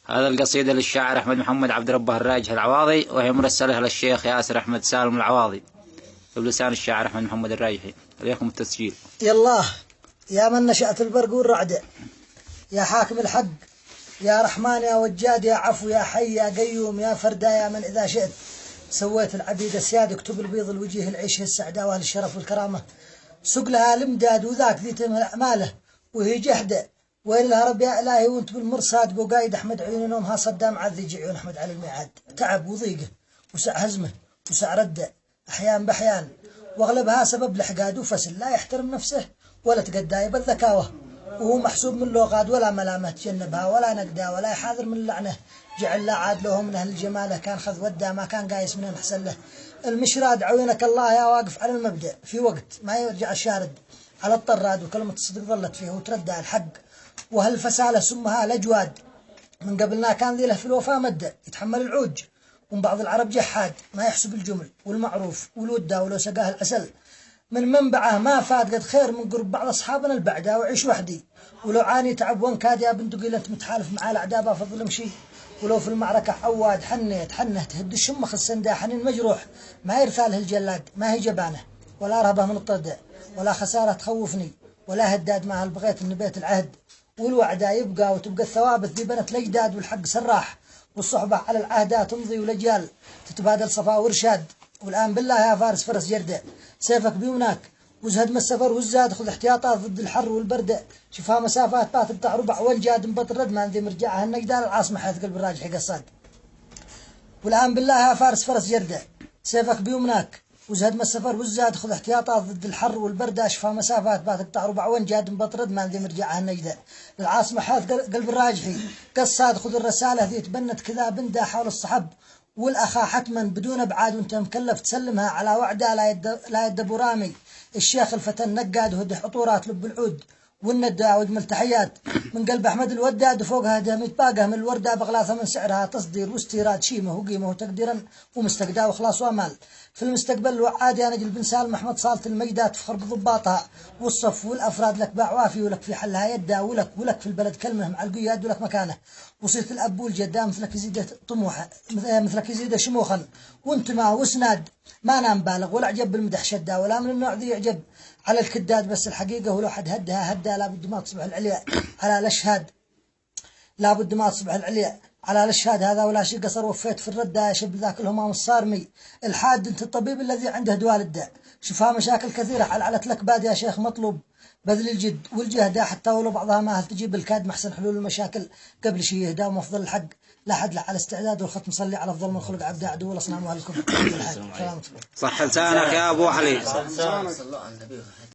هذا القصيدة للشاعر أحمد محمد عبد ربه الراجح العواضي، وهي مرسلة للشيخ ياسر أحمد سالم العواضي بلسان الشاعر أحمد محمد الراجحي. إليكم التسجيل. يالله يا من نشأت البرق والرعد، يا حاكم الحق، يا رحمن يا وجاد، يا عفو يا حي يا قيوم، يا فردا يا من إذا شئت سويت العبيد السياد، اكتب البيض الوجيه العيش السعداء واهل الشرف والكرامة، سق لها الامداد وذاك ذي تم أعماله وهي جحدة، وين لها رب يا إلهي وانت بالمرصاد، بوقايد أحمد عيون نومها صدام عذي عيون أحمد على الميعاد، تعب وضيقه وسع هزمه وسع رده أحيان بأحيان، واغلبها سبب الحقاد وفسل، لا يحترم نفسه ولا تقداي بالذكاوة، وهو محسوب من لغاد ولا ملامة تجنبها ولا نقدا ولا يحاذر من اللعنة، جعل لا عاد له من أهل الجماله، كان خذ ودا ما كان قايس من أحسن له، المشراد عوينك الله يا واقف على المبدأ في وقت ما يرجع الشارد على الطراد، وكلمة الصدق ظلت فيه وتردى الحق، وهالفسالة سمها الأجواد، من قبلنا كان ذي له في الوفاء مدة يتحمل العوج، ومن بعض العرب جحاد ما يحسب الجمل والمعروف والودة، ولو سقاه العسل من منبعه ما فات قد خير من قرب بعض أصحابنا البعدة، وعيش وحدي ولو عاني تعب وانكاد يا بنت قيل أنت متحالف مع الأعداء بفضل امشي، ولو في المعركة عواد حنه تهد الشمخ السنداء حنين مجروح، ما يرثاله الجلاد ما هي جبانه ولا رهبه من الطردة ولا خسارة تخوفني ولا هداد مع البغيت ان بيت العهد، والوعدة يبقى وتبقى الثوابت ذي بنت الأجداد، والحق سراح والصحبة على العهدات تمضي والأجيال تتبادل صفاء وإرشاد، والآن بالله يا فارس فرس جردة سيفك بيوناك وزهد من السفر والزاد، خذ احتياطات ضد الحر والبردة، شوفها مسافات بات بتاع ربع والجاد مبطل رد ما ذي مرجعها النجدال العاصمة حيث قلب الراجح قصاد، والآن بالله يا فارس فرس جردة سيفك بيمناك وزهد من السفر والزاد، خذ احتياطات ضد الحر والبردة، شفا مسافات بات بتاع ربع وانجاد مبطرد ما ذي مرجعها النجدة العاصمة حيث قلب الراجحي قصاد، خذ الرسالة ذي تبنت كذا بندا حول الصحب والأخا حتما بدون ابعاد، وانت مكلف تسلمها على وعده لا يد ابو رامي الشيخ الفتن نقاد، وهدي حطورات لب العود والندى ودم التحيات من قلب احمد الوداد، وفوقها دم باقه من الورده بغلاثه من سعرها تصدير واستيراد شيمه وقيمه وتقديرا ومستقدا وخلاص وامال، في المستقبل الوعاد يا نجل بن سالم احمد صالة المجدات تفخر بضباطها والصف والافراد، لك باع وافي ولك في حلها يدا، ولك في البلد كلمه مع القياد ولك مكانه، وصيت الاب والجده مثلك يزيد طموحه مثلك يزيد شموخا وانتماء واسناد، ما نام بالغ ولا عجب بالمدح شده ولا من النوع ذي يعجب على الكداد، بس الحقيقة ولو حد هدها لابد ما تصبح العليا على الأشهاد، لابد ما تصبح العليا على الأشهاد، هذا ولا شيء قصر وفيت في الردة شب ذاك الهمام الصارمي الحاد، انت الطبيب الذي عنده دواء للداء، شوفها مشاكل كثيرة علت لك باد يا شيخ، مطلوب بذل الجد والجهد حتى ولو بعضها ما هل تجيب الكاد، محسن حلول المشاكل قبل شيء يهدى، ومفضل الحق لا حد على استعداد، والختم صلي على أفضل من خلق عبد عدو والأصنام والكفر. صح لسانك يا أبو علي.